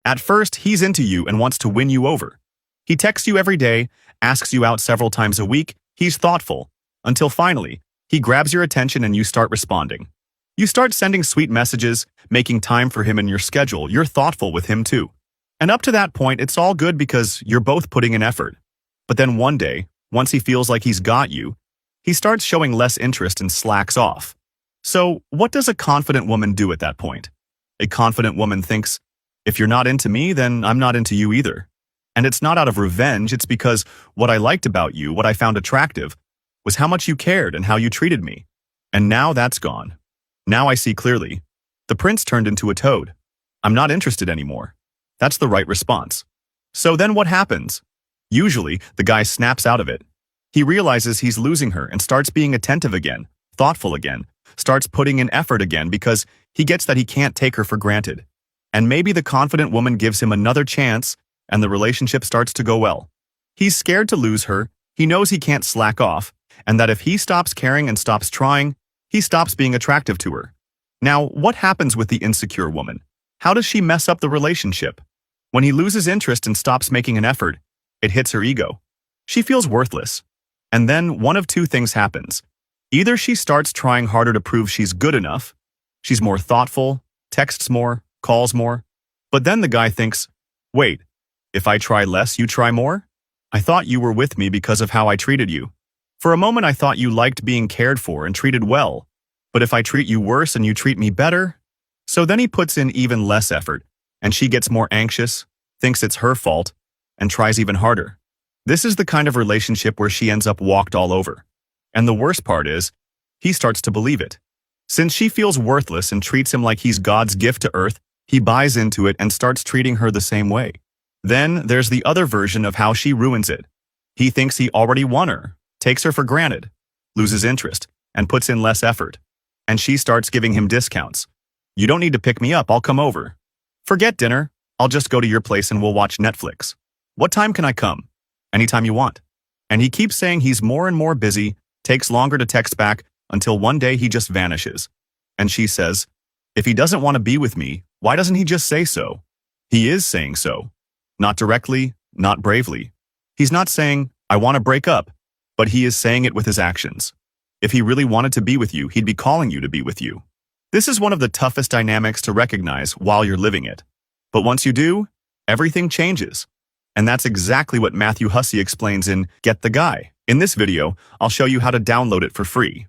At first, he's into you and wants to win you over. He texts you every day, asks you out several times a week, he's thoughtful, until finally, he grabs your attention and you start responding. You start sending sweet messages, making time for him in your schedule, you're thoughtful with him too. And up to that point, it's all good because you're both putting in effort. But then one day, once he feels like he's got you, he starts showing less interest and slacks off. So, what does a confident woman do at that point? A confident woman thinks, if you're not into me, then I'm not into you either. And it's not out of revenge, it's because what I liked about you, what I found attractive, was how much you cared and how you treated me. And now that's gone. Now I see clearly. The prince turned into a toad. I'm not interested anymore. That's the right response. So then what happens? Usually, the guy snaps out of it. He realizes he's losing her and starts being attentive again, thoughtful again, starts putting in effort again because he gets that he can't take her for granted. And maybe the confident woman gives him another chance and the relationship starts to go well. He's scared to lose her, he knows he can't slack off, and that if he stops caring and stops trying, he stops being attractive to her. Now, what happens with the insecure woman? How does she mess up the relationship? When he loses interest and stops making an effort, it hits her ego. She feels worthless. And then one of two things happens. Either she starts trying harder to prove she's good enough, she's more thoughtful, texts more, calls more, but then the guy thinks, wait, if I try less, you try more? I thought you were with me because of how I treated you. For a moment I thought you liked being cared for and treated well, but if I treat you worse and you treat me better? So then he puts in even less effort, and she gets more anxious, thinks it's her fault, and tries even harder. This is the kind of relationship where she ends up walked all over. And the worst part is, he starts to believe it. Since she feels worthless and treats him like he's God's gift to earth, he buys into it and starts treating her the same way. Then there's the other version of how she ruins it. He thinks he already won her, takes her for granted, loses interest, and puts in less effort. And she starts giving him discounts. You don't need to pick me up, I'll come over. Forget dinner, I'll just go to your place and we'll watch Netflix. What time can I come? Anytime you want. And he keeps saying he's more and more busy, takes longer to text back, until one day he just vanishes. And she says, if he doesn't want to be with me, why doesn't he just say so? He is saying so. Not directly, not bravely. He's not saying, I want to break up, but he is saying it with his actions. If he really wanted to be with you, he'd be calling you to be with you. This is one of the toughest dynamics to recognize while you're living it. But once you do, everything changes. And that's exactly what Matthew Hussey explains in Get the Guy. In this video, I'll show you how to download it for free.